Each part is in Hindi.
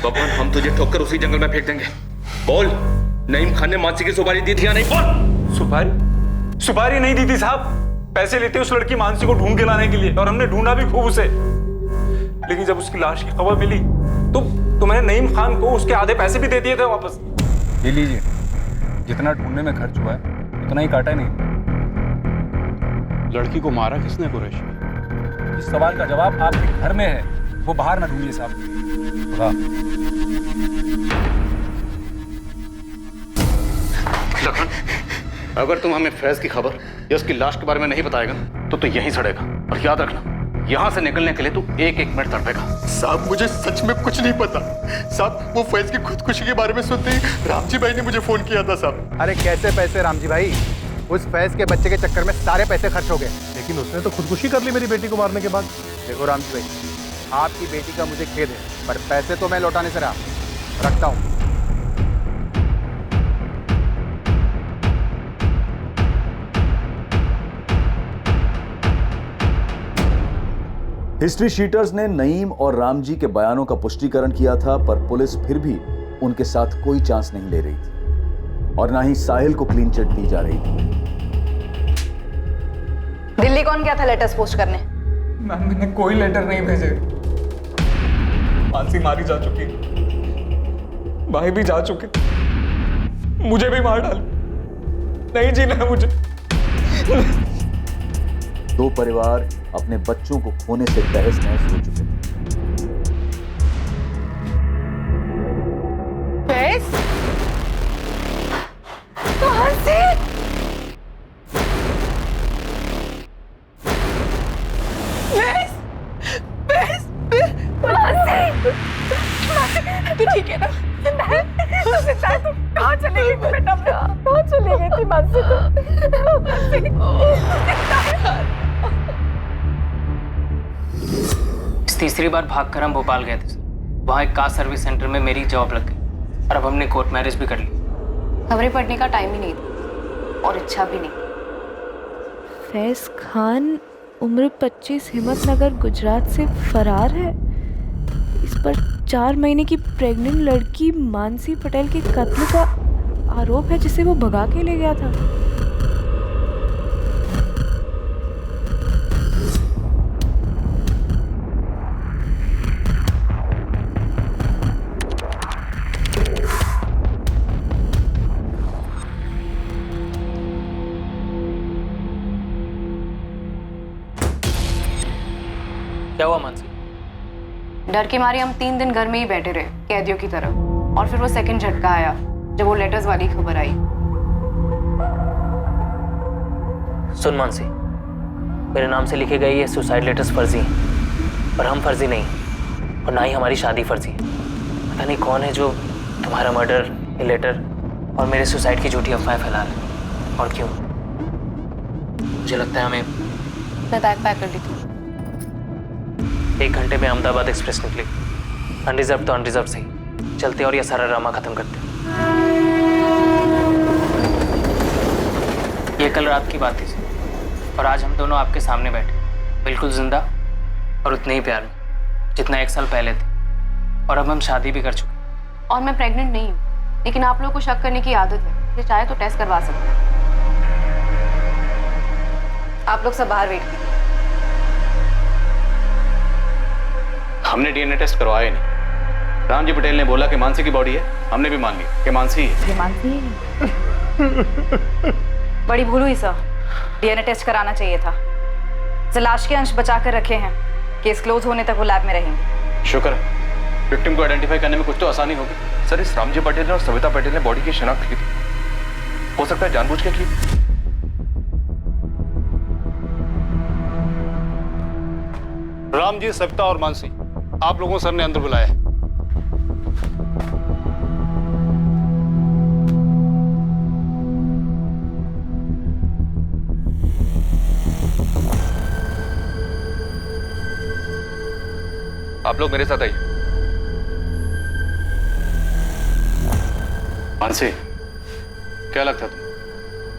बबन, हम तुझे ठोक कर उसी जंगल में फेंक देंगे। बोल, नईम खान ने मानसी की सुपारी दी थी या नहीं? बोल। सुपारी नहीं दी थी साहब। पैसे लेते उस लड़की मानसी को ढूंढ के लाने के लिए, और हमने ढूंढा भी खूब उसे। लेकिन जब उसकी लाश की खबर मिली तो मैंने नईम खान को उसके आधे पैसे भी दे दिए थे वापस। ले लीजिए, जितना ढूंढने में खर्च हुआ है उतना ही काटा नहीं। लड़की को मारा किसने कुरैशी? इस सवाल का जवाब आपके घर में है, वो बाहर ना ढूंढिए साहब। लखन, अगर तुम हमें फैज की खबर या उसकी लाश के बारे में नहीं बताएगा तो यहीं सड़ेगा। और याद रखना, यहाँ से निकलने के लिए तू एक एक मिनट तड़पेगा। साहब, मुझे सच में कुछ नहीं पता। साहब, वो फैज की खुदकुशी के बारे में सुनते ही रामजी भाई ने मुझे फोन किया था साहब। अरे कैसे पैसे रामजी भाई? उस फैज के बच्चे के चक्कर में सारे पैसे खर्च हो गए। लेकिन उसने तो खुदकुशी कर ली मेरी बेटी को मारने के बाद। देखो रामजी भाई, आपकी बेटी का मुझे खेद है, पर पैसे तो मैं लौटाने से रखता हूँ। हिस्ट्री शीटर्स ने नईम और रामजी के बयानों का पुष्टिकरण किया था, पर पुलिस फिर भी उनके साथ कोई चांस नहीं ले रही थी और ना ही साहिल को क्लीन चिट दी जा रही थी। दिल्ली कौन गया था लेटर्स पोस्ट करने? मैम, मैंने कोई लेटर नहीं भेजे। मानसी मारी जा चुकी, भाई भी जा चुके, मुझे भी मार डाल। नहीं जीना है मुझे। दो परिवार अपने बच्चों को खोने से तहस नहस हो चुके थे। फैज? कहां से? तू ठीक है ना? तुझे तू कहाँ चली गई थी बेटा? कहाँ चली गई थी मानसी? तीसरी बार भागकर हम भोपाल गए थे। वहाँ एक कार सर्विस सेंटर में मेरी जॉब लग गई और अब हमने कोर्ट मैरिज भी कर ली। खबरें पढ़ने का टाइम ही नहीं था और इच्छा भी नहीं। फैज खान उम्र 25, हिम्मतनगर गुजरात से फरार है। इस पर 4 महीने की प्रेग्नेंट लड़की मानसी पटेल के कत्ल का आरोप है, जिसे वो भगा के ले गया था। क्या हुआ मानसी? डर के मारे हम 3 दिन घर में ही बैठे रहे, कैदियों की तरह। और फिर वो सेकंड झटका आया जब वो लेटर्स वाली खबर आई। सुन मानसी, मेरे नाम से लिखे गए ये सुसाइड लेटर्स फर्जी हैं और हम फर्जी नहीं, और ना ही हमारी शादी फर्जी है। पता नहीं कौन है जो तुम्हारा मर्डर, ये लेटर और मेरे सुसाइड की झूठी अफवाहें फैला रहा है। और क्यों? मुझे लगता है हमें। मैं बैग पैक कर ली थी। 1 घंटे में अहमदाबाद एक्सप्रेस निकली। अनरिजर्व तो अनरिजर्व सही, चलते और ये सारा ड्रामा खत्म करते। ये कल रात की बात थी और आज हम दोनों आपके सामने बैठे, बिल्कुल जिंदा और उतने ही प्यार में जितना 1 साल पहले थे। और अब हम शादी भी कर चुके। और मैं प्रेग्नेंट नहीं हूँ, लेकिन आप लोगों को शक करने की आदत है। ये चाहे तो टेस्ट करवा सकते हैं। आप लोग सब बाहर वेट कीजिए। हमने डीएनए टेस्ट करवाया ही नहीं। रामजी पटेल ने बोला कि मानसी की बॉडी है, हमने भी मान लिया कि मानसी है। ये मानसी है। बड़ी भूल हुई सर, डीएनए टेस्ट कराना चाहिए था। लाश के अंश बचा कर रखे हैं, केस क्लोज होने तक वो लैब में रहेंगे। शुक्र है, विक्टिम को आइडेंटिफाई करने में कुछ तो आसानी होगी। सर, इस रामजी पटेल और सविता पटेल ने बॉडी की शिनाख्त की थी। हो सकता है जानबूझ के की। रामजी, सविता और मानसी, आप लोगों सर ने अंदर बुलाया है। आप लोग मेरे साथ आइए। मानसी, क्या लगता है तुम,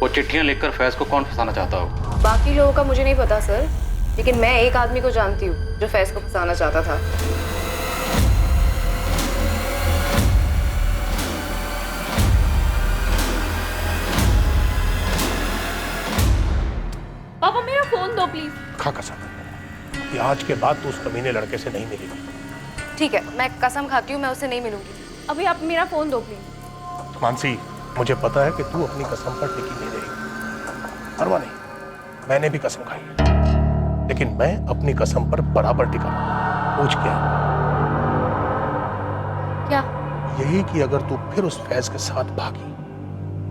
वो चिट्ठियां लिखकर फैज को कौन फंसाना चाहता हो? बाकी लोगों का मुझे नहीं पता सर, लेकिन मैं एक आदमी को जानती हूँ जो फैज को फंसाना चाहता था। दो प्लीज। खा कसम कि आज के बाद तू उस कमीने लड़के से नहीं मिलेगी। ठीक है, मैं कसम खाती हूँ मैं उससे नहीं मिलूंगी। अभी आप मेरा फोन दो प्लीज। मानसी, मुझे पता है कि तू अपनी कसम पर टिकी नहीं रहेगी। परवाह नहीं, मैंने भी कसम खाई है, लेकिन मैं अपनी कसम पर बराबर टिका हूं। पूछ क्या? क्या? यही कि अगर तू फिर उस फैज के साथ भागी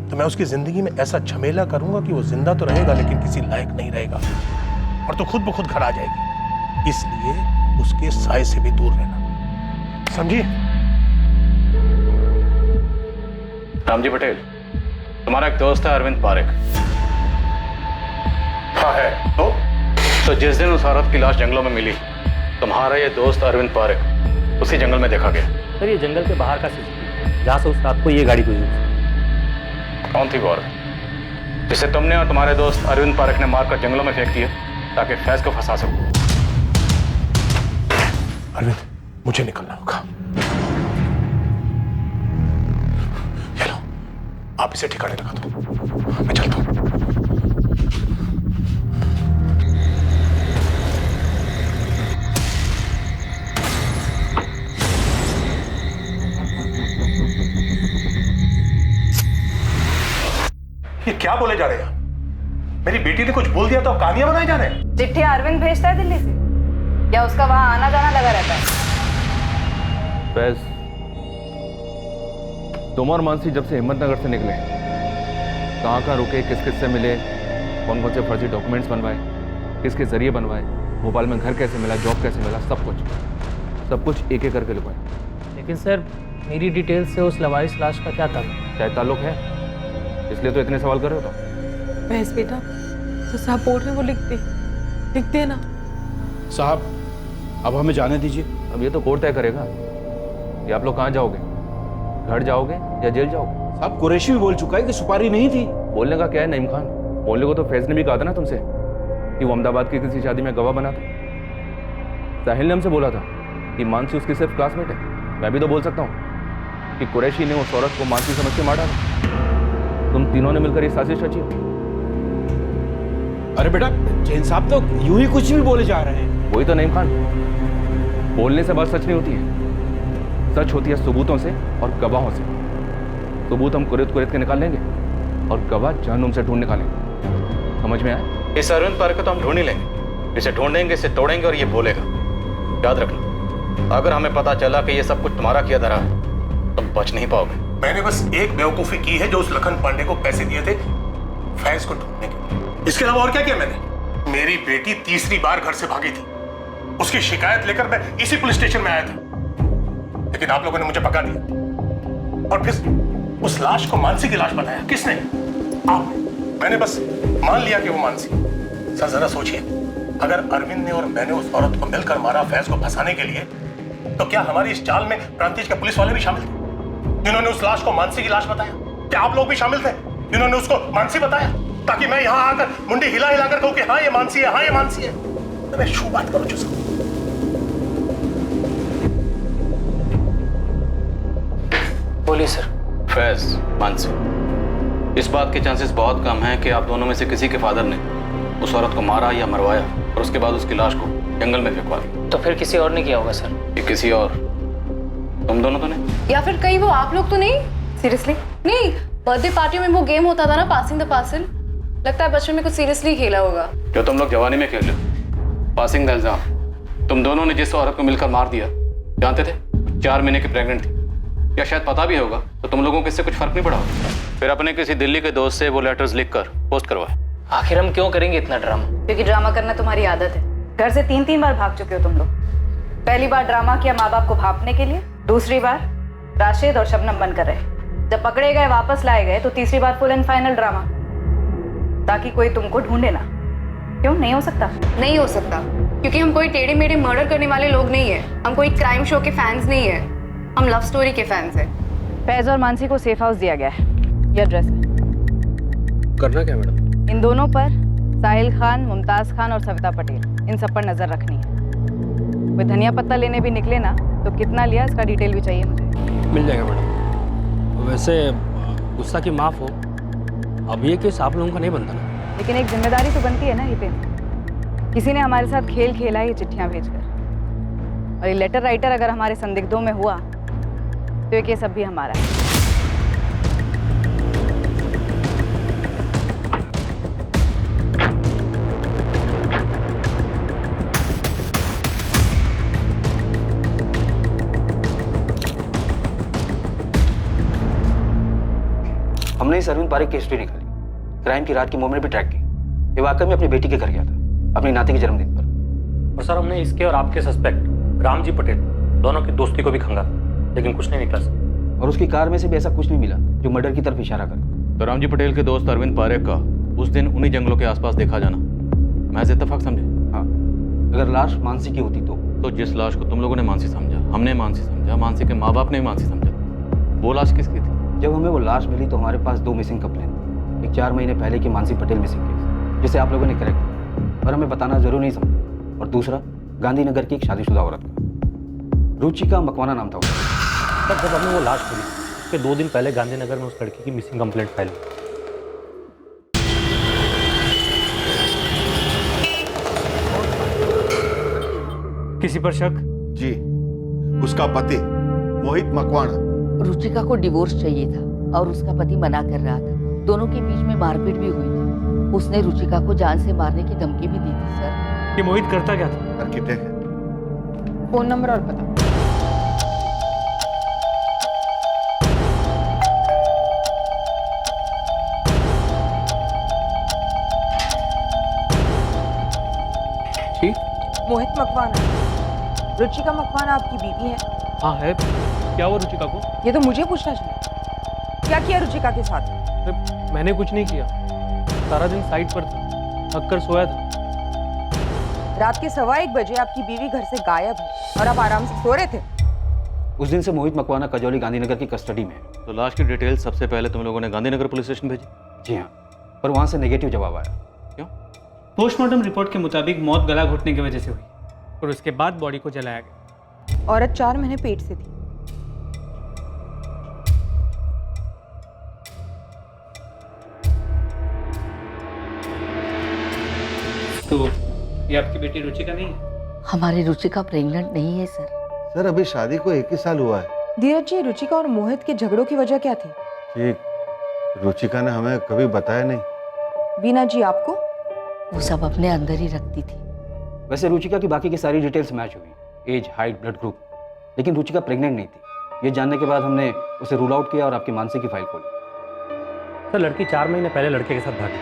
तो मैं उसकी जिंदगी में ऐसा झमेला करूंगा कि वो जिंदा तो रहेगा लेकिन किसी लायक नहीं रहेगा और तू खुद ब खुद घर आ जाएगी। इसलिए उसके साय से भी दूर रहना, समझी? रामजी पटेल, तुम्हारा एक दोस्त है अरविंद पारेख। हाँ है। तो जिस दिन उस औरत की लाश जंगलों में मिली, तुम्हारा ये दोस्त अरविंद पारेख उसी जंगल में देखा गया। सर ये जंगल के बाहर का सीसीटीवी जहाँ से उस रात को ये गाड़ी गुजरी। कौन थी वो औरत जिसे तुमने और तुम्हारे दोस्त अरविंद पारेख ने मारकर जंगलों में फेंक दिया ताकि फैज को फंसा सको? अरविंद, मुझे निकलना होगा। ये लो, आप इसे ठिकाने लगा दो, मैं चलता हूं। ये क्या बोले जा रहे हैं? मेरी बेटी ने कुछ बोल दिया तो कहानियां बनाई जा रहे हैं? चिट्ठी अरविंद भेजता है दिल्ली से, या उसका वहां आना जाना लगा रहता है? फैज, तुम और मानसी जब से हिम्मतनगर से निकले, कहाँ रुके, किस किस से मिले, कौन कौन से फर्जी डॉक्यूमेंट्स बनवाए, किसके जरिए बनवाए, भोपाल में घर कैसे मिला, जॉब कैसे मिला, सब कुछ एक एक करके लिखवाए। लेकिन सर मेरी डिटेल से उस लवारिस लाश का क्या ताल्लुक? क्या ताल्लुक है? इसलिए तो इतने सवाल कर रहे हो तो। बहस बेटा, तो साहब बोल रहे वो लिख दे ना। साहब अब हमें जाने दीजिए। अब ये तो कोर्ट तय करेगा कि आप लोग कहाँ जाओगे, घर जाओगे या जेल जाओगे। साहब कुरैशी भी बोल चुका है कि सुपारी नहीं थी। बोलने का क्या है नईम खान, बोलने को तो फैज ने भी कहा था ना तुमसे कि वो अहमदाबाद की किसी शादी में गवाह बना था। साहिल ने हमसे बोला था कि मानसी उसकी सिर्फ क्लासमेट है। मैं भी तो बोल सकता हूँ कि कुरैशी ने उस औरत को मानसी समझ के मार डाला। तुम तीनों ने मिलकर ये साजिश रची। अरे बेटा, जैन साहब तो यूं ही कुछ भी बोले जा रहे हैं। वही तो नईम खान, बोलने से बात सच नहीं होती है, सच होती है सबूतों से और गवाहों से। सबूत हम कुरेद के निकाल लेंगे और गवाह जहन्नुम से ढूंढ निकालेंगे। समझ में आया? इस अरविंद पारेख को तो हम ढूंढ ही लेंगे, इसे ढूंढेंगे, इसे तोड़ेंगे और ये बोलेगा। याद रखना, अगर हमें पता चला कि ये सब कुछ तुम्हारा किया धरा है तो बच नहीं पाओगे। मैंने बस एक बेवकूफी की है, जो उस लखन पांडे को पैसे दिए थे फैज को ढूंढने के लिए। इसके अलावा और क्या किया मैंने? मेरी बेटी तीसरी बार घर से भागी थी, उसकी शिकायत लेकर मैं इसी पुलिस स्टेशन में आया था, लेकिन आप लोगों ने मुझे पका दिया और फिर उस लाश को मानसी की लाश बताया। किसने? आप। मैंने बस मान लिया कि वो मानसी। सर जरा सोचिए, अगर अरविंद ने और मैंने उस औरत को मिलकर मारा फैज को फंसाने के लिए, तो क्या हमारी इस चाल में प्रांतिज के पुलिस वाले भी शामिल थे जिन्होंने उस लाश को मानसी की लाश बताया? क्या आप लोग भी शामिल थे जिन्होंने उसको मानसी बताया, ताकि मैं यहां आकर मुंडी हिला हिलाकर कहूं कि हाँ ये मानसी है, हाँ ये मानसी है? तो मैं शू बात करूं जिसको। बोलिए सर। फैज, मानसी, इस बात के चांसेस बहुत कम हैं कि आप दोनों में से किसी के फादर ने उस औरत को मारा या मरवाया और उसके बाद उसकी लाश को जंगल में फेंकवा दी। तो फिर किसी और ने किया होगा सर। ये किसी और, तुम दोनों तो नहीं? या फिर कहीं वो आप लोग तो नहीं? सीरियसली? नहीं, बर्थडे पार्टी में वो गेम होता था ना, पासिंग द पार्सल। लगता है बचपन में कुछ सीरियसली खेला होगा। जो तुम लोग जवानी में खेल लो, पासिंग द इल्जाम। तुम दोनों ने जिस औरत को मिलकर मार दिया, जानते थे 4 महीने की प्रेग्नेंट थी, या शायद पता भी होगा, तो तुम लोगों को इससे कुछ फर्क नहीं पड़ा। फिर अपने किसी दिल्ली के दोस्त से वो लेटर्स लिखकर पोस्ट करवाए। आखिर हम क्यों करेंगे इतना ड्रामा? क्योंकि ड्रामा करना तुम्हारी आदत है। घर से 3 बार भाग चुके हो तुम लोग। पहली बार ड्रामा किया माँ बाप को भांपने के लिए, दूसरी बार राशिद और शबनम बनकर रहे, जब पकड़े गए वापस लाए गए तो तीसरी बार फुल एंड फाइनल ड्रामा, ताकि कोई तुमको ढूंढे ना। क्यों नहीं हो सकता? नहीं हो सकता, क्योंकि हम कोई टेढ़े मेढ़े मर्डर करने वाले लोग नहीं है। हम कोई क्राइम शो के फैंस नहीं है, हम लव स्टोरी के फैंस हैं। फैज और मानसी को सेफ हाउस दिया गया है। ये एड्रेस है। करना क्या मैडम? इन दोनों पर साहिल खान, मुमताज खान और सविता पटेल, इन सब पर नजर रखनी है। कोई धनिया पत्ता लेने भी निकले ना तो कितना लिया इसका डिटेल भी चाहिए मुझे। मिल जाएगा मैडम। वैसे गुस्सा की माफ़ हो, अब ये केस आप लोगों का नहीं बनता ना? लेकिन एक जिम्मेदारी तो बनती है ना ये पे। किसी ने हमारे साथ खेल खेला ये चिट्ठियां भेजकर, और ये लेटर राइटर अगर हमारे संदिग्धों में हुआ तो ये केस अब भी हमारा है। हमने इस अरविंद पारेख की हिस्ट्री निकाली, क्राइम की रात की मूवमेंट भी ट्रैक की। ये वाकई में अपनी बेटी के घर गया था, अपनी नाती के जन्मदिन पर। और सर हमने इसके और आपके सस्पेक्ट रामजी पटेल दोनों की दोस्ती को भी खंगा, लेकिन कुछ नहीं निकला सर। और उसकी कार में से भी ऐसा कुछ नहीं मिला जो मर्डर की तरफ इशारा करे। तो रामजी पटेल के दोस्त अरविंद पारेख का उस दिन उन्हीं जंगलों के आसपास देखा जाना महज इत्तेफाक समझे? हाँ, अगर लाश मानसी की होती तो जिस लाश को तुम लोगों ने मानसी समझा, हमने मानसी समझा, मानसी के माँ बाप ने भी मानसी समझा, वो लाश किसकी थी? जब हमें वो लाश मिली तो हमारे पास 2 मिसिंग कंप्लेन थी। एक 4 महीने पहले की मानसी पटेल मिसिंग केस, जिसे आप लोगों ने करेक्ट किया और हमें बताना जरूर नहीं समझा। और दूसरा गांधीनगर की एक शादीशुदा औरत का, रुचिका मकवाना नाम था उसका। सर जब हमने वो लाश मिली उसके 2 दिन पहले गांधीनगर में उस लड़की की मिसिंग कंप्लेंट फाइल हुई। किसी पर शक? जी, उसका पति मोहित मकवाना। रुचिका को डिवोर्स चाहिए था और उसका पति मना कर रहा था। दोनों के बीच में मारपीट भी हुई थी। उसने रुचिका को जान से मारने की धमकी भी दी थी सर। ये मोहित करता क्या था? आर्किटेक्ट है। फोन नंबर और पता। मोहित मकवाना, रुचिका मकवाना आपकी बीवी है? हाँ है। क्या हुआ रुचिका को? ये तो मुझे पूछना चाहिए। क्या किया रुचिका के साथ? मैंने कुछ नहीं किया, सारा दिन साइट पर था, थक कर सोया था। रात के 1:15 बजे आपकी बीवी घर से गायब है और आप आराम से सो रहे थे। उस दिन से मोहित मकवाना कजौली गांधीनगर की कस्टडी में है। तो लाश की डिटेल सबसे पहले तुम लोगों ने गांधीनगर पुलिस स्टेशन भेजी? जी हाँ, पर वहाँ से नेगेटिव जवाब आया। क्यों? पोस्टमार्टम रिपोर्ट के मुताबिक मौत गला घुटने की वजह से हुई और उसके बाद बॉडी को जलाया गया। औरत 4 महीने पेट से थी। तो ये आपकी बेटी रुचिका नहीं है? हमारी रुचिका प्रेग्नेंट नहीं है सर। सर अभी शादी को 1 ही साल हुआ है। धीरज जी, रुचिका और मोहित के झगड़ों की वजह क्या थी? ठीक, रुचिका ने हमें कभी बताया नहीं। बीना जी आपको? वो सब अपने अंदर ही रखती थी। वैसे रुचिका की बाकी की सारी डिटेल्स मैच हुई, एज, हाइट, ब्लड ग्रुप, लेकिन रुचिका प्रेग्नेंट नहीं थी। ये जानने के बाद हमने उसे रूल आउट किया और आपकी मानसी की फाइल खोली। सर लड़की 4 महीने पहले लड़के के साथ भागी,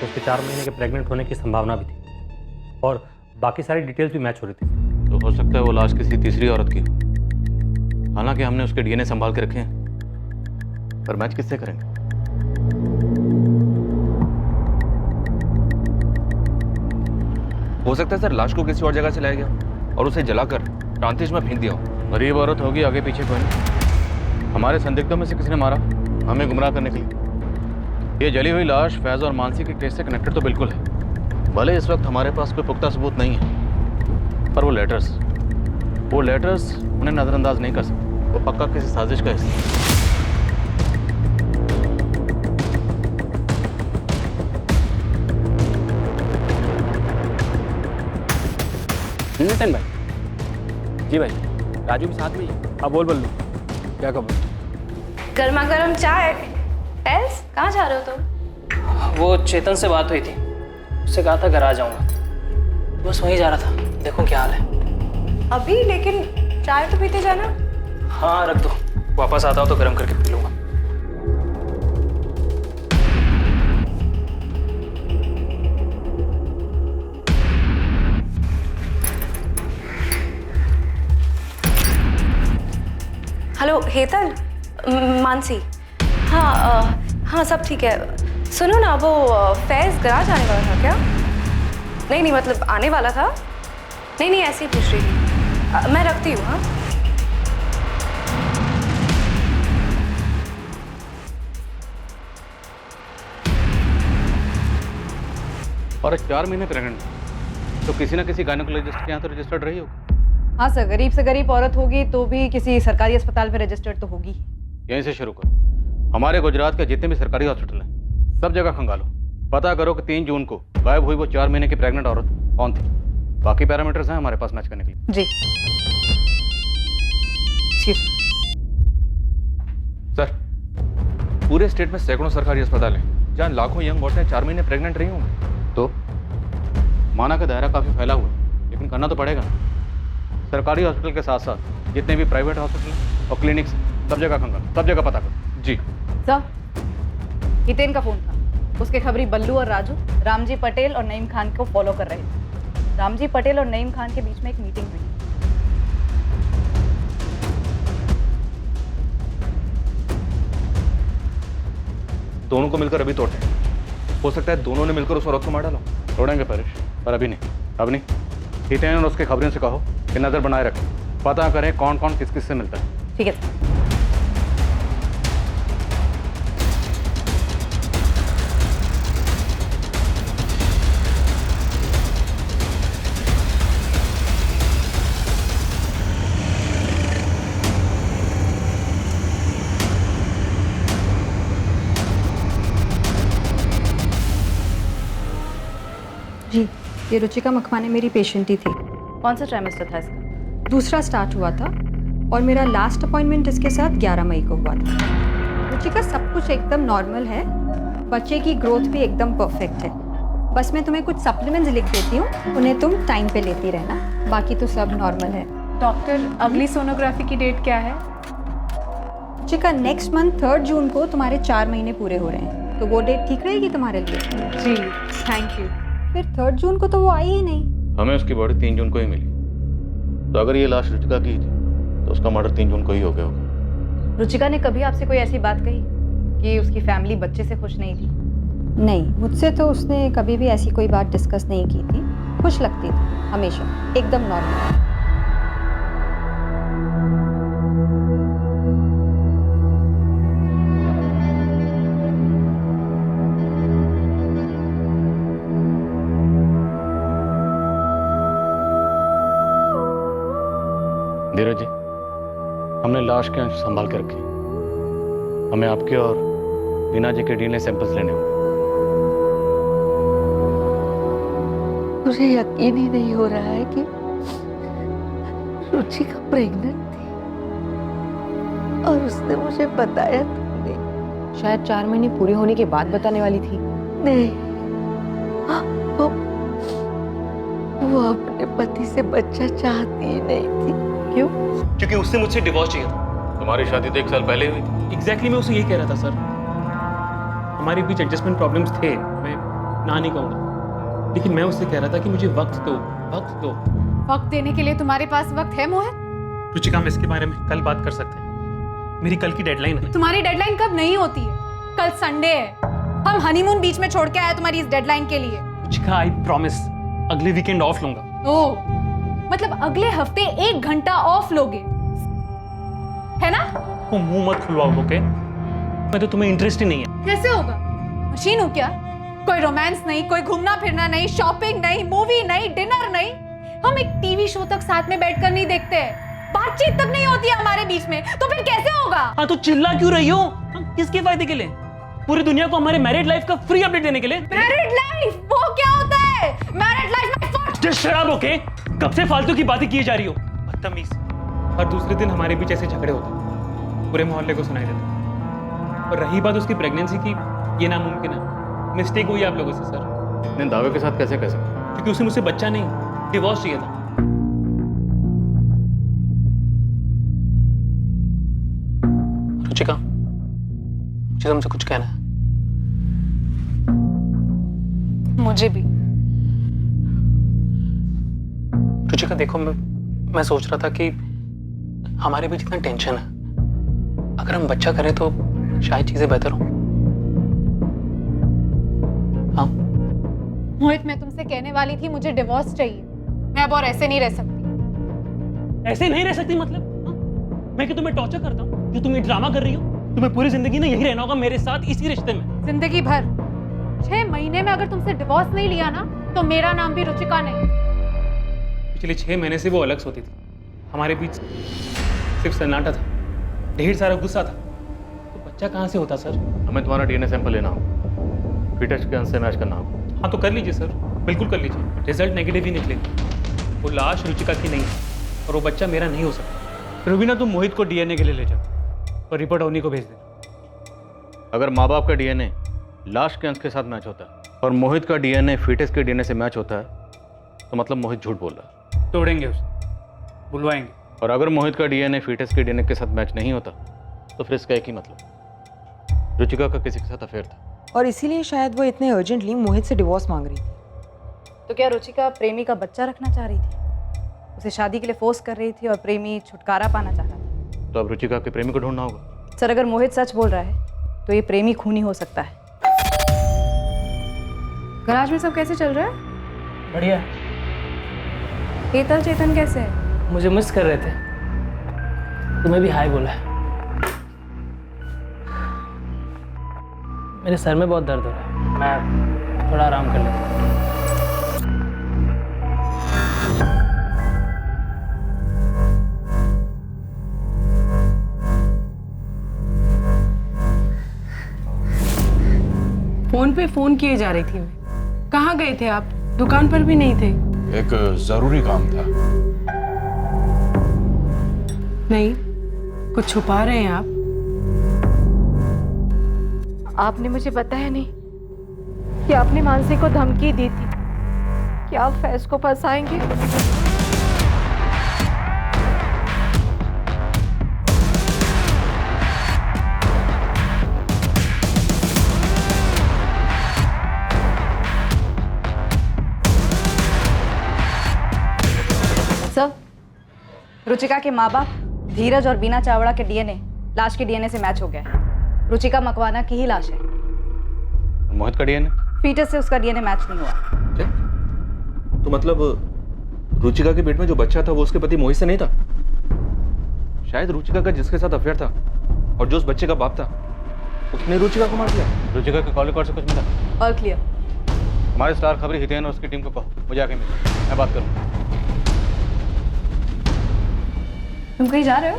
तो उसके 4 महीने के प्रेग्नेंट होने की संभावना भी थी और बाकी सारी डिटेल्स भी मैच हो रही थी। तो हो सकता है वो लाश किसी तीसरी औरत की हो। हालांकि हमने उसके डीएनए संभाल के रखे हैं, पर मैच किससे करेंगे? हो सकता है सर लाश को किसी और जगह से लाया गया और उसे जलाकर प्रांतिश में फेंक दिया हो। गरीब औरत होगी, आगे पीछे कोई नहीं। हमारे संदिग्धों में से किसी ने मारा, हमें गुमराह करने के लिए। ये जली हुई लाश फैज और मानसी के केस से कनेक्टेड तो बिल्कुल है। भले इस वक्त हमारे पास कोई पुख्ता सबूत नहीं है, पर वो लेटर्स उन्हें नज़रअंदाज नहीं कर सकते। वो पक्का किसी साजिश का हिस्सा। नितिन भाई। जी भाई, राजू भी साथ में ही। हाँ बोल बल्लू, क्या खबर? गर्मा गर्म चाय। एल्स कहाँ जा रहे हो तुम? वो चेतन से बात हुई थी, उससे कहा था घर आ जाऊंगा, बस वहीं जा रहा था। देखो क्या हाल है अभी, लेकिन चाय तो पीते जाना। हाँ रख दो, वापस आता हो तो गर्म करके पी लूंगा। हेलो हेतल, मानसी। हाँ हाँ सब ठीक है। सुनो ना, वो फैज गराज आने वाला था क्या? नहीं मतलब आने वाला था। नहीं ऐसे ही पूछ रही थी। मैं रखती हूँ। हाँ और 4 महीने प्रेग्नेंट, तो किसी ना किसी गायनेकोलॉजिस्ट के यहाँ तो रजिस्टर्ड रही होगी। हाँ सर, गरीब से गरीब औरत होगी तो भी किसी सरकारी अस्पताल में रजिस्टर्ड तो होगी। यहीं से शुरू करो। हमारे गुजरात के जितने भी सरकारी हॉस्पिटल हैं सब जगह खंगालो, पता करो कि 3 जून को गायब हुई वो 4 महीने की प्रेग्नेंट औरत कौन थी। बाकी पैरामीटर्स हैं हमारे पास मैच करने के लिए। जी सर, पूरे स्टेट में सैकड़ों सरकारी अस्पताल हैं जहां लाखों यंग औरतें 4 महीने प्रेग्नेंट रही होंगी। तो माना का दायरा काफ़ी फैला हुआ है, लेकिन करना तो पड़ेगा ना। सरकारी हॉस्पिटल के साथ साथ जितने भी प्राइवेट हॉस्पिटल और क्लिनिक्स, सब जगह खंगाल, सब जगह पता करो। जी सर, हितेन का फोन था। उसके खबरी बल्लू और राजू रामजी पटेल और नईम खान को फॉलो कर रहे थे। रामजी पटेल और नईम खान के बीच में एक मीटिंग हुई। दोनों को मिलकर अभी तोड़ते हैं। हो सकता है दोनों ने मिलकर उस औरत को मार डालो। तोड़ेंगे परेश, पर अभी नहीं। अब नहीं। हितेन और उसके खबरियों से कहो कि नज़र बनाए रखें, पता करें कौन कौन किस किस से मिलता है। ठीक है सर। जी, ये रुचिका मखमाने मेरी पेशेंट ही थी। कौन सा ट्राइमेस्टर था इसका? दूसरा स्टार्ट हुआ था और मेरा लास्ट अपॉइंटमेंट इसके साथ 11 मई को हुआ था। रुचिका सब कुछ एकदम नॉर्मल है, बच्चे की ग्रोथ भी एकदम परफेक्ट है। बस मैं तुम्हें कुछ सप्लीमेंट्स लिख देती हूँ, उन्हें तुम टाइम पे लेती रहना, बाकी तो सब नॉर्मल है। डॉक्टर, अगली सोनोग्राफी की डेट क्या है? रुचिका, नेक्स्ट मंथ 3 जून को तुम्हारे 4 महीने पूरे हो रहे हैं, तो वो डेट ठीक रहेगी तुम्हारे लिए? जी, थैंक यू। फिर 3 जून को तो वो आई ही नहीं। हमें उसकी बॉडी 3 जून को ही मिली, तो अगर ये लाश रुचिका की थी तो उसका मर्डर 3 जून को ही हो गया होगा। रुचिका ने कभी आपसे कोई ऐसी बात कही कि उसकी फैमिली बच्चे से खुश नहीं थी? नहीं, मुझसे तो उसने कभी भी ऐसी कोई बात डिस्कस नहीं की थी। खुश लगती थी हमेशा, एकदम नॉर्मल। धीरज जी, हमने लाश के अंश संभाल के रखे। हमें आपके और वीना जी के डीएनए सैंपल्स लेने होंगे। मुझे यकीन ही नहीं हो रहा है कि रुचिका प्रेग्नेंट थी और उसने मुझे बताया तक नहीं। शायद 4 महीने पूरे होने के बाद बताने वाली थी। नहीं, वो अपने पति से बच्चा चाहती ही नहीं थी। क्यों? क्योंकि उससे मुझसे डिवोर्स चाहिए था। तुम्हारी शादी तो 1 साल पहले हुई थी। एग्जैक्टली मैं उसे यही कह रहा था सर। हमारे बीच एडजस्टमेंट प्रॉब्लम्स थे, मैं ना नहीं कहूँगा, लेकिन मैं उससे कह रहा था कि मुझे वक्त दो, वक्त दो। वक्त देने के लिए तुम्हारे पास वक्त है मोहित? रुचिका, हम इसके बारे में कल बात कर सकते हैं। मेरी कल की डेडलाइन है। तुम्हारी डेडलाइन कब नहीं होती है? कल संडे है, हम हनीमून बीच में छोड़ के आए तुम्हारी इस डेडलाइन के लिए। रुचिका, आई प्रॉमिस अगले वीकेंड ऑफ लूंगा। ओह, मतलब अगले हफ्ते 1 घंटा ऑफ लोगे, है ना? वो मुंह मत खुलवाओ, ओके? मैं तो तुम्हें इंटरेस्ट ही नहीं है। कैसे होगा? मशीन हो क्या? कोई रोमांस नहीं, कोई घूमना फिरना नहीं, शॉपिंग नहीं, मूवी नहीं, डिनर नहीं। हम एक टीवी शो तक साथ में बैठकर नहीं देखते, बातचीत तक नहीं होती है हमारे बीच में, तो फिर कैसे होगा? हाँ, तो चिल्ला क्यों रही हो? किसके फायदे के लिए? पूरी दुनिया को हमारे मैरिड लाइफ का फ्री अपडेट देने के लिए? मैरिड लाइफ वो क्या होता है? Married life just shut up, okay? कब से फालतू की बातें किए जा रही हो? बदतमीज। हर दूसरे दिन हमारे बीच ऐसे झगड़े होते, पूरे मोहल्ले को सुनाई देते। और रही बात उसकी प्रेगनेंसी की, ये नामुमकिन है। मिस्टेक हुई आप लोगों से सर। इतने दावे के साथ कैसे कह सकते? क्योंकि उसे मुझसे बच्चा नहीं, डिवोर्स चाहिए था। रुचिका, मुझे तुमसे कुछ कहना है। मुझे भी। रुचिका, देखो, मैं सोच रहा था कि हमारे बीच इतना टेंशन है, अगर हम बच्चा करें तो शायद चीजें बेहतर हो। हाँ मोहित, मैं तुमसे कहने वाली थी मुझे डिवोर्स चाहिए। मैं अब और ऐसे नहीं रह सकती। ऐसे नहीं रह सकती मतलब? हाँ? मैं कि तुम्हें टॉर्चर करता हूँ जो तुम ये ड्रामा कर रही हो? तुम्हें पूरी जिंदगी ना यही रहना होगा मेरे साथ, इसी रिश्ते में। जिंदगी भर? 6 महीने में अगर तुमसे डिवोर्स नहीं लिया ना, तो मेरा नाम भी रुचिका नहीं। पिछले 6 महीने से वो अलग सोती थी, हमारे बीच सिर्फ सन्नाटा था, ढेर सारा गुस्सा था, तो बच्चा कहाँ से होता सर? हमें तुम्हारा डीएनए सैंपल लेना हो। टेस्ट के आंसर से मैच करना होगा। हाँ तो कर लीजिए सर, बिल्कुल कर लीजिए। रिजल्ट नेगेटिव ही निकलेगा। वो लाश रुचिका की नहीं है और वो बच्चा मेरा नहीं हो सकता। रुबीना तुम मोहित को डीएनए के लिए ले जाओ और रिपोर्ट अवनी को भेज देना। अगर माँ बाप का डीएनए लाश के अंश के साथ मैच होता है और मोहित का डीएनए फीटस के डीएनए से मैच होता है तो मतलब मोहित झूठ बोल रहा है। तोड़ेंगे उसे, बुलवाएंगे। और अगर मोहित का डीएनए फीटस के डीएनए के साथ मैच नहीं होता तो फिर इसका एक ही मतलब, रुचिका का किसी के साथ अफेयर था। और इसीलिए शायद वो इतने अर्जेंटली मोहित से डिवोर्स मांग रही थी। तो क्या रुचिका प्रेमी का बच्चा रखना चाह रही थी? उसे शादी के लिए फोर्स कर रही थी और प्रेमी छुटकारा पाना चाह रहा था। तो अब रुचिका के प्रेमी को ढूंढना होगा। सर अगर मोहित सच बोल रहा है तो ये प्रेमी खूनी हो सकता है। गराज में सब कैसे चल रहा है? बढ़िया। हेतल चेतन कैसे है? मुझे मिस कर रहे थे, तुम्हें भी हाय बोला है। मेरे सर में बहुत दर्द हो रहा है, मैं थोड़ा आराम कर लेता हूँ। फोन पे फोन किए जा रही थी मैं। कहाँ गए थे आप? दुकान पर भी नहीं थे। एक जरूरी काम था। नहीं, कुछ छुपा रहे हैं आप? आपने मुझे बताया नहीं कि आपने मानसी को धमकी दी थी कि आप फैज को फंसाएंगे। सर, रुचिका के माँ बाप धीरज और बीना चावड़ा के डीएनए लाश के डीएनए से मैच हो गया है। रुचिका मकवाना की ही लाश है। मोहित का डीएनए? फीटस से उसका डीएनए मैच नहीं हुआ। तो मतलब रुचिका के पेट में जो बच्चा था वो उसके पति मोहित से नहीं था? शायद रुचिका का जिसके साथ अफेयर था और जो उस बच्चे का बाप था उसने रुचिका को मार दिया। रुचिका के कॉल रिकॉर्ड से कुछ मिला? All clear. हमारे स्टार खबरी हितेन और उसकी टीम को कहो मुझे आके मिलो, मैं बात करूँ। तुम कहीं जा रहे हो?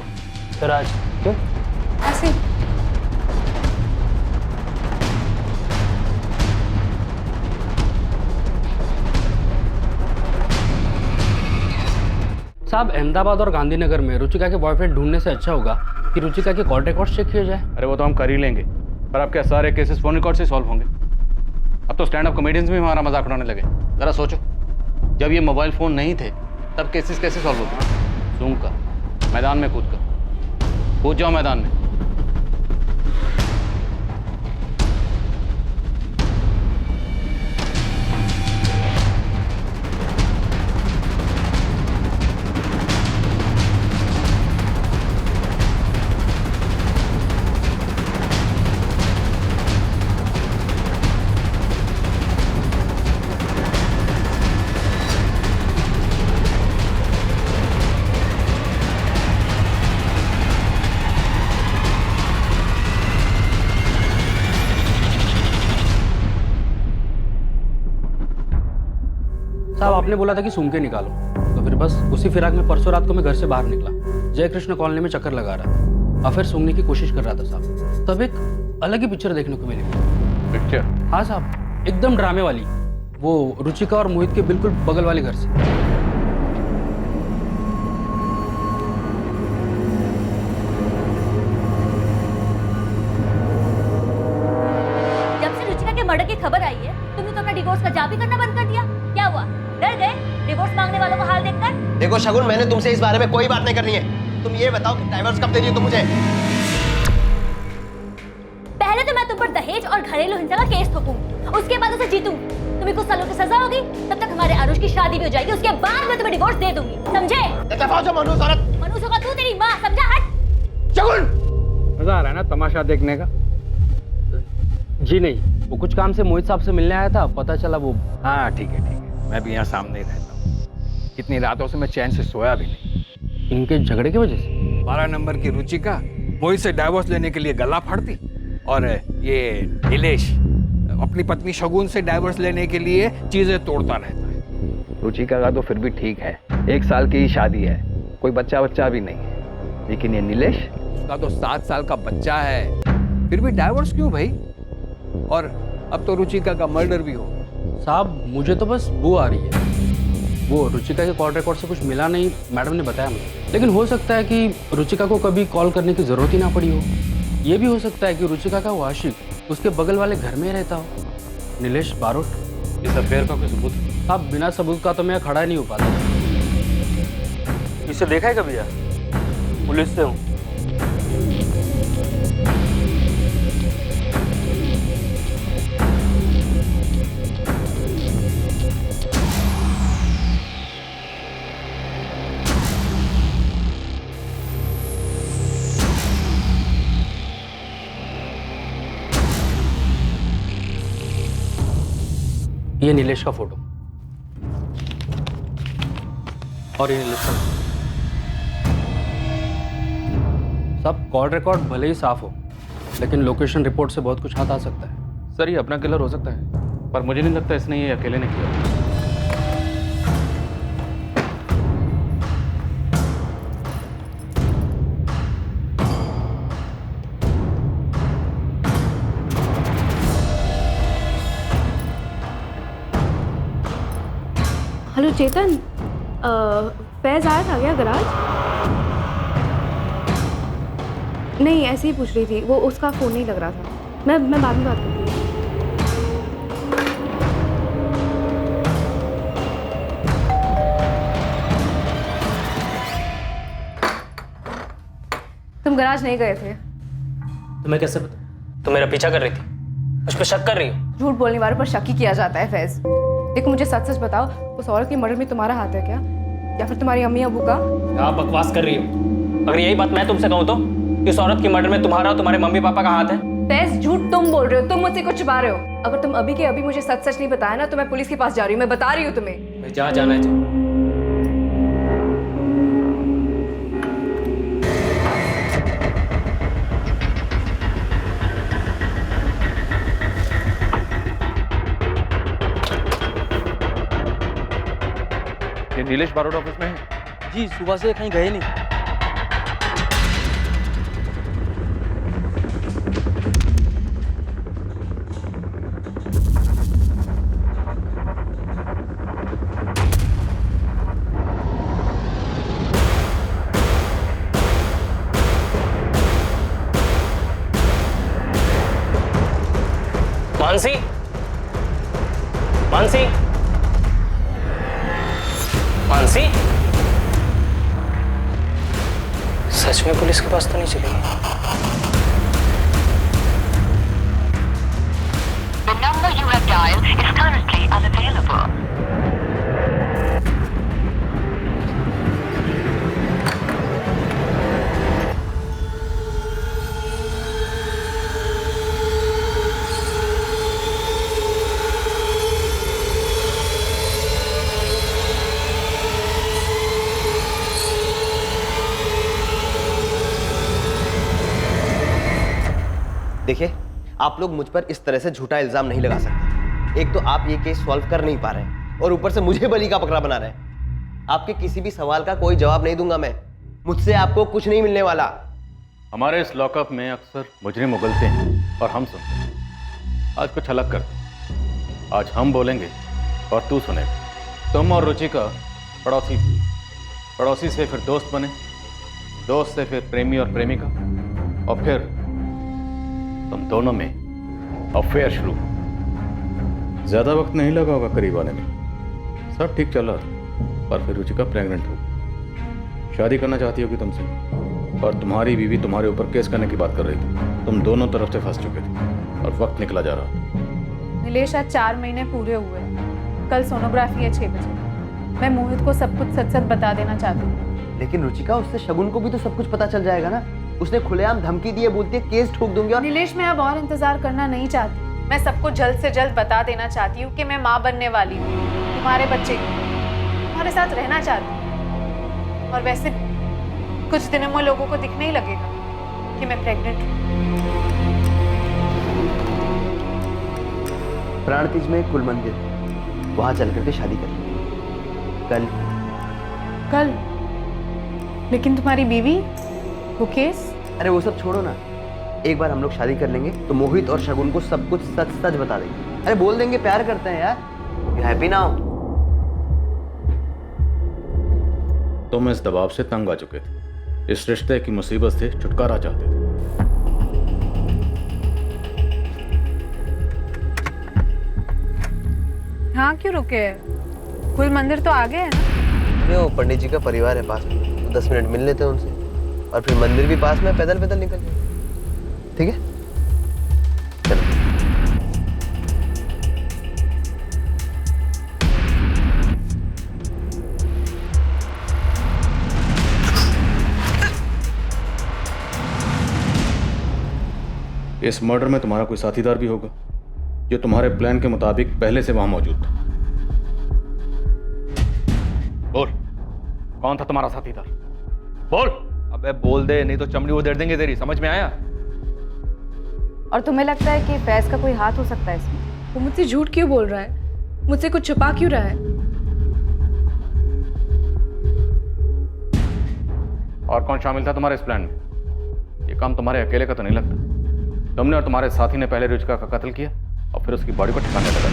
सर आज क्यों? ऐसे। साहब, अहमदाबाद और गांधीनगर में रुचिका के बॉयफ्रेंड ढूंढने से अच्छा होगा कि रुचिका के कॉल रिकॉर्ड चेक किया जाए। अरे वो तो हम कर ही लेंगे, पर आपके सारे केसेस फोन रिकॉर्ड से सॉल्व होंगे। अब तो स्टैंड अप कॉमेडियंस भी हमारा मजाक उड़ाने लगे। जरा सोचो, जब ये मोबाइल फोन नहीं थे तब केसेस कैसे सॉल्व होते? जूम का, मैदान में कूद जाओ मैदान में। साहब, आपने बोला था कि सूंघ के निकालो, तो फिर बस उसी फिराक में परसों रात को मैं घर से बाहर निकला। जय कृष्ण कॉलोनी में चक्कर लगा रहा था और फिर सूंघने की कोशिश कर रहा था साहब। तब एक अलग ही पिक्चर देखने को मिली। पिक्चर? हाँ साहब, एकदम ड्रामे वाली। वो रुचिका और मोहित के बिल्कुल बगल वाले घर से। जब से रुचिका के मर्डर की खबर आई है तुमने तो अपना डिवोर्स का जा भी करना बंद कर दिया। क्या हुआ? डर गए डिवोर्स मांगने वालों को हाल देखकर? देखो शगुन, मैंने तुमसे इस बारे में कोई बात नहीं करनी है। तुम ये बताओ कि डाइवोर्स कब दे रही हो तुम मुझे? पहले तो मैं तुम पर दहेज और घरेलू हिंसा का केस ठोकूंगी, उसके बाद उसे जीतूंगी। तुम्हें कुछ सालों की सजा होगी, तब तक हमारे आरुष की शादी भी हो जाएगी। उसके बाद मैं तुम्हें डिवोर्स दे दूंगी, समझे? मनुष्य होगा तू, तेरी माँ, समझा? हट। शगुन, मजा आ रहा है ना तमाशा देखने का? जी नहीं, वो कुछ काम से मोहित साहब से मिलने आया था, पता चला वो। हाँ ठीक है, मैं भी यहाँ सामने ही रहता हूँ। कितनी रातों से मैं चैन से सोया भी नहीं। इनके झगड़े की वजह से? 12 नंबर की रुचिका मोहित से डाइवोर्स लेने के लिए गला फाड़ती और ये नीलेश अपनी पत्नी शगुन से डाइवोर्स लेने के लिए चीजें तोड़ता रहता है। रुचिका का तो फिर भी ठीक है, 1 साल की ही शादी है, कोई बच्चा भी नहीं है। लेकिन ये नीलेश, उसका तो 7 साल का बच्चा है, फिर भी डाइवोर्स क्यों भाई? और अब तो रुचिका का मर्डर भी हो। साहब मुझे तो बस बू आ रही है। वो रुचिका के कॉल रिकॉर्ड से कुछ मिला नहीं, मैडम ने बताया मुझे। लेकिन हो सकता है कि रुचिका को कभी कॉल करने की ज़रूरत ही ना पड़ी हो। ये भी हो सकता है कि रुचिका का वो आशिक उसके बगल वाले घर में रहता हो, नीलेश बारोट। इस अफेयर का कोई सबूत? साहब बिना सबूत का तो मैं खड़ा ही नहीं हो पाता। इसे देखा है कभी यार? पुलिस से हूँ। ये नीलेश का फोटो और ये नीलेश का। सब कॉल रिकॉर्ड भले ही साफ हो, लेकिन लोकेशन रिपोर्ट से बहुत कुछ हाथ आ सकता है। सर ये अपना किलर हो सकता है, पर मुझे नहीं लगता इसने ये अकेले ने किया। हेलो चेतन, फैज आया था क्या गराज? नहीं, ऐसे ही पूछ रही थी, वो उसका फ़ोन नहीं लग रहा था। मैं बाद में बात करती हूँ। तुम गराज नहीं गए थे? तुम्हें कैसे पता? तुम मेरा पीछा कर रही थी, मुझ पर शक कर रही हो? झूठ बोलने वालों पर शक ही किया जाता है फैज। देखो मुझे सच सच बताओ, उस औरत के मर्डर में तुम्हारा हाथ है क्या, या फिर तुम्हारी अम्मी अबू का? आप बकवास कर रही हो। अगर यही बात मैं तुमसे कहूँ तो कि उस औरत की मर्डर में तुम्हारा और तुम्हारे मम्मी पापा का हाथ है? फैज झूठ तुम बोल रहे हो, तुम मुझसे कुछ छुपा रहे हो। अगर तुम अभी के अभी मुझे सच सच नहीं बताया ना तो मैं पुलिस के पास जा रही हूँ। मैं बता रही हूँ तुम्हें। मैं जहाँ जाना है ये नीलेश बारोट ऑफिस में है? जी, सुबह से कहीं गए नहीं। मानसी, मानसी, मानसी, सच में पुलिस के पास तो नहीं चलेगी? The number you have dialed is currently unavailable. देखिए, आप लोग मुझ पर इस तरह से झूठा इल्जाम नहीं लगा सकते। एक तो आप ये केस सॉल्व कर नहीं पा रहे हैं और ऊपर से मुझे बली का बकरा बना रहे हैं। आपके किसी भी सवाल का कोई जवाब नहीं दूंगा मैं। मुझसे आपको कुछ नहीं मिलने वाला। हमारे इस लॉकअप में अक्सर मुजरिम उगलते हैं और हम सुनते हैं। आज कुछ अलग करते हैं। आज हम बोलेंगे और तू सुनेगा। तुम और रुचिका पड़ोसी थी, पड़ोसी से फिर दोस्त बने, दोस्त से फिर प्रेमी और प्रेमिका, और फिर तुम दोनों में अफेयर शुरू। ज्यादा वक्त नहीं लगा होगा करीब आने में। सब ठीक चल रहा था, पर फिर रुचिका प्रेग्नेंट हो, शादी करना चाहती होगी तुमसे, और तुम्हारी बीवी तुम्हारे ऊपर केस करने की बात कर रही थी। तुम दोनों तरफ से फंस चुके थे और वक्त निकला जा रहा था। नीलेश आज 4 महीने पूरे हुए। कल सोनोग्राफी है 6 बजे। मैं मोहित को सब कुछ सच सच बता देना चाहती हूँ। लेकिन रुचिका, उससे शगुन को भी तो सब कुछ पता चल जाएगा ना। उसने खुलेआम धमकी दी है, बोलती है केस ठोक दूंगी। और नीलेश, मैं अब और इंतजार करना नहीं चाहती। मैं सबको जल्द से जल्द बता देना चाहती हूँ कि मैं माँ बनने वाली हूँ, तुम्हारे बच्चे की, तुम्हारे साथ रहना चाहती हूँ। और वैसे कुछ दिनों में लोगों को दिखने ही लगेगा कि मैं प्रेग्नेंट हूँ। प्राणतीज में कुल मंदिर, वहां चल करके शादी कर कल। कल? लेकिन तुम्हारी बीवी, वो केस? अरे वो सब छोड़ो ना, एक बार हम लोग शादी कर लेंगे तो मोहित और शगुन को सब कुछ सच सच बता देंगे। अरे बोल देंगे प्यार करते हैं यार। You happy now? तुम इस दबाव से तंग आ चुके थे, इस रिश्ते की मुसीबत से छुटकारा चाहते थे। हाँ क्यों रुके? कुल मंदिर तो आगे है ना? अरे वो पंडित जी का परिवार है पास में, 10 मिनट मिल लेते हैं उनसे और फिर मंदिर भी पास में, पैदल पैदल निकल जाए। ठीक है चलो। इस मर्डर में तुम्हारा कोई साथीदार भी होगा जो तुम्हारे प्लान के मुताबिक पहले से वहां मौजूद था। बोल, कौन था तुम्हारा साथीदार? बोल। अबे बोल दे, नहीं तो चमड़ी उधेड़ देंगे तेरी। समझ में आया? और तुम्हें लगता है कि फैज का कोई हाथ हो सकता है इसमें? वो मुझसे झूठ क्यों बोल रहा है? मुझसे कुछ छुपा क्यों रहा है? और कौन शामिल था तुम्हारे इस प्लान में? ये काम तुम्हारे अकेले का तो नहीं लगता। तुमने और तुम्हारे साथी ने पहले रुचिका का कत्ल किया और फिर उसकी बॉडी को ठिकाने लगा।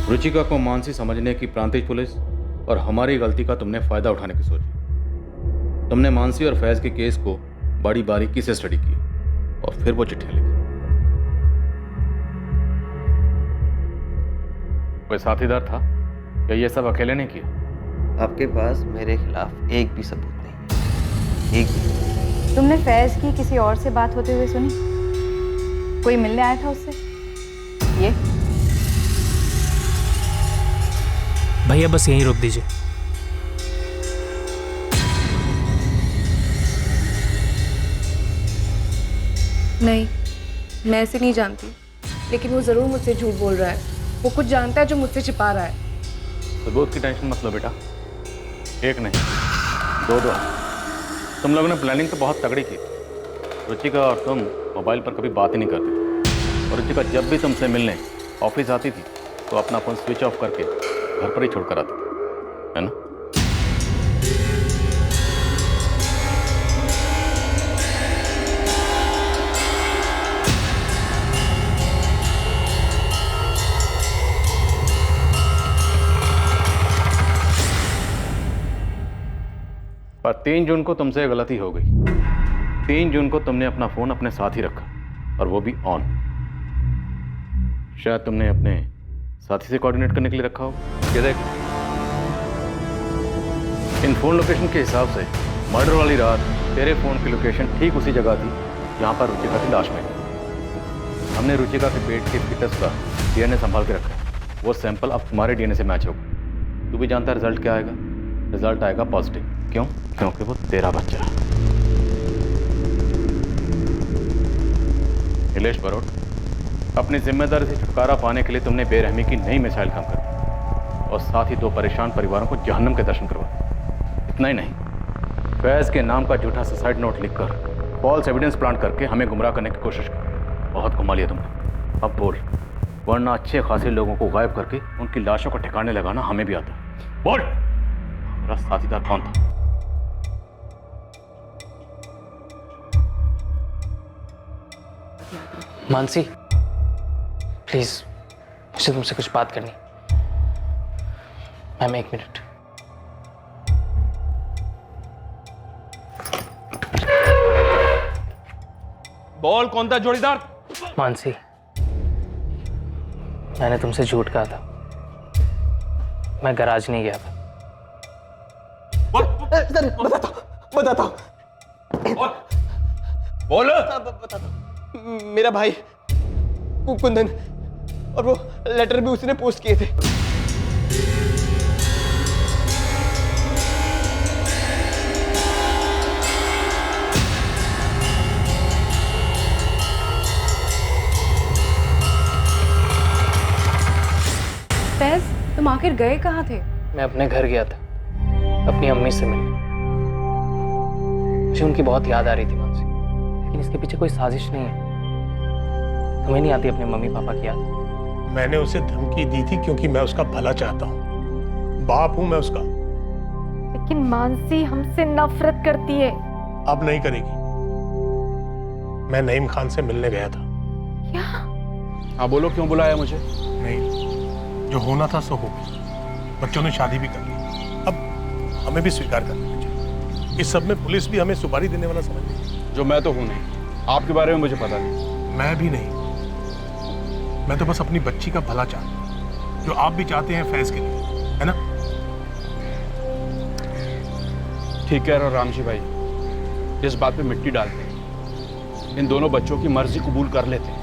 रुचिका को मानसी समझने की प्रांतिज पुलिस और हमारी गलती का तुमने फायदा उठाने की सोची। तुमने मानसी और फैज के केस को बड़ी बारीकी से स्टडी किया और फिर वो चिट्ठियां लिखी। कोई साथीदार था या ये सब अकेले ने किया? आपके पास मेरे खिलाफ एक भी सबूत नहीं, एक भी। तुमने फैज की किसी और से बात होते हुए सुनी? कोई मिलने आया था उससे? ये भैया बस यहीं रोक दीजिए। नहीं, मैं ऐसे नहीं जानती, लेकिन वो जरूर मुझसे झूठ बोल रहा है। वो कुछ जानता है जो मुझसे छिपा रहा है। सबूत की टेंशन मत लो बेटा, एक नहीं दो। तुम लोगों ने प्लानिंग तो बहुत तगड़ी की। रुचिका और तुम मोबाइल पर कभी बात ही नहीं करते और रुचिका जब भी तुमसे मिलने ऑफिस आती थी तो अपना फोन स्विच ऑफ करके घर पर ही छोड़कर आती थी, है ना? पर 3 जून को तुमसे गलती हो गई। 3 जून को तुमने अपना फोन अपने साथ ही रखा और वो भी ऑन। शायद तुमने अपने साथी से कोऑर्डिनेट करने के लिए रखा हो। ये देख, इन फोन लोकेशन के हिसाब से मर्डर वाली रात तेरे फोन की लोकेशन ठीक उसी जगह थी जहां पर रुचिका की लाश मिली। हमने रुचिका के पेट के फिटस का डीएनए संभाल के रखा है। वो सैंपल अब तुम्हारे डीएनए से मैच होगा। तू भी जानता है रिजल्ट क्या आएगा? रिजल्ट आएगा पॉजिटिव। क्यों? क्योंकि वो तेरा बच्चा है। नीलेश बरोट, अपनी जिम्मेदारी से छुटकारा पाने के लिए तुमने बेरहमी की नई मिसाइल काम कर दी और साथ ही 2 परेशान परिवारों को जहन्नम के दर्शन करवा दिए। इतना ही नहीं, फैज के नाम का झूठा सुसाइड नोट लिखकर फॉल्स एविडेंस प्लांट करके हमें गुमराह करने की कोशिश की। बहुत घुमा लिया तुमने। अब बोल, वरना अच्छे खासे लोगों को गायब करके उनकी लाशों को ठिकाने लगाना हमें भी आता है। बोल, मेरा साथीदार कौन था? मानसी, प्लीज मुझे तुमसे कुछ बात करनी। Ma'am 1 minute. बोल, कौन था जोड़ीदार? मानसी, मैंने तुमसे झूठ कहा था। मैं गैराज नहीं गया था। बताता हूँ। बोल। बताता हूँ। मेरा भाई कुंदन, और वो लेटर भी उसने पोस्ट किए थे। आखिर गए कहाँ थे? मैं अपने घर गया था अपनी अम्मी से मिलने। मुझे उनकी बहुत याद आ रही थी मानसी, लेकिन इसके पीछे कोई साजिश नहीं है। तुम्हें नहीं आती अपने मम्मी पापा की याद? मैंने उसे धमकी दी थी क्योंकि मैं उसका भला चाहता हूँ, बाप हूं मैं उसका। लेकिन मानसी हमसे नफरत करती है। अब नहीं करेगी। मैं नईम खान से मिलने गया था। क्या? हाँ बोलो, क्यों बुलाया मुझे? नहीं, जो होना था सो हो गया। बच्चों ने शादी भी कर ली, अब हमें भी स्वीकार करना चाहिए। इस सब में पुलिस भी हमें सुपारी देने वाला समझ रही है। जो मैं तो हूं नहीं, आपके बारे में मुझे पता नहीं। मैं भी नहीं, मैं तो बस अपनी बच्ची का भला चाहता हूं, जो आप भी चाहते हैं फैज के लिए, है ना? ठीक कह रहे हो रामजी भाई, इस बात पे मिट्टी डालते हैं। इन दोनों बच्चों की मर्जी कबूल कर लेते हैं।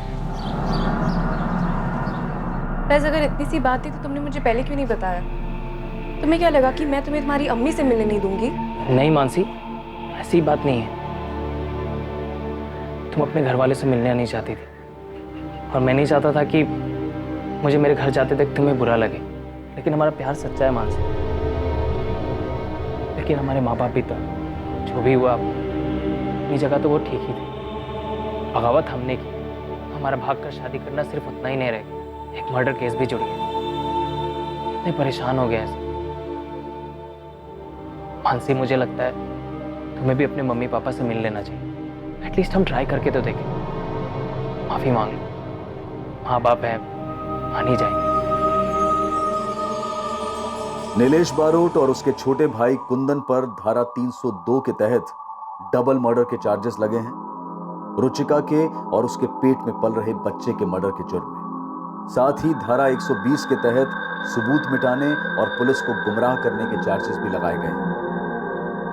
फैज, अगर इतनी सी बात थी तो तुमने मुझे पहले क्यों नहीं बताया? तुम्हें क्या लगा कि मैं तुम्हें तुम्हारी अम्मी से मिलने नहीं दूंगी? नहीं मानसी, ऐसी बात नहीं है। तुम अपने घर वाले से मिलने नहीं चाहती थी, और मैं नहीं चाहता था कि मुझे मेरे घर जाते तक तुम्हें बुरा लगे। लेकिन हमारा प्यार सच्चा है मानसी। लेकिन हमारे माँ बाप भी तो, जो भी हुआ अपनी जगह तो वो ठीक ही थे। बगावत हमने की, हमारा भाग कर शादी करना सिर्फ उतना ही नहीं रह गया, एक मर्डर केस भी जुड़ गया। इतने परेशान हो गया ऐसे। मानसी, मुझे लगता है तुम्हें भी अपने मम्मी पापा से मिल लेना चाहिए। एटलीस्ट हम ट्राई करके तो देखें। माफी मांग लो, माँ बाप है, मान ही जाएंगे। नीलेश बारोट और उसके छोटे भाई कुंदन पर धारा 302 के तहत डबल मर्डर के चार्जेस लगे हैं, रुचिका के और उसके पेट में पल रहे बच्चे के मर्डर के जुर्म में। साथ ही धारा 120 के तहत सबूत मिटाने और पुलिस को गुमराह करने के चार्जेस भी लगाए गए हैं।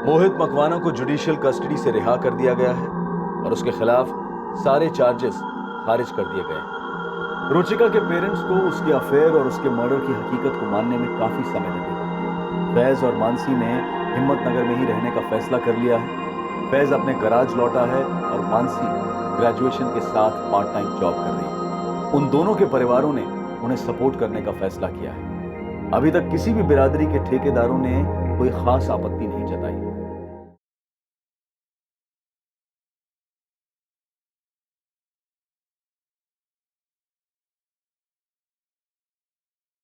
मोहित मकवाना को जुडिशियल कस्टडी से रिहा कर दिया गया है और उसके खिलाफ सारे चार्जेस खारिज कर दिए गए हैं। रुचिका के पेरेंट्स को उसके अफेयर और उसके मर्डर की हकीकत को मानने में काफी समय लगेगा। फैज और मानसी ने हिम्मतनगर में ही रहने का फैसला कर लिया है। फैज अपने गराज लौटा है और मानसी ग्रेजुएशन के साथ पार्ट टाइम जॉब कर रही है। उन दोनों के परिवारों ने उन्हें सपोर्ट करने का फैसला किया है। अभी तक किसी भी बिरादरी के ठेकेदारों ने कोई खास आपत्ति नहीं जताई।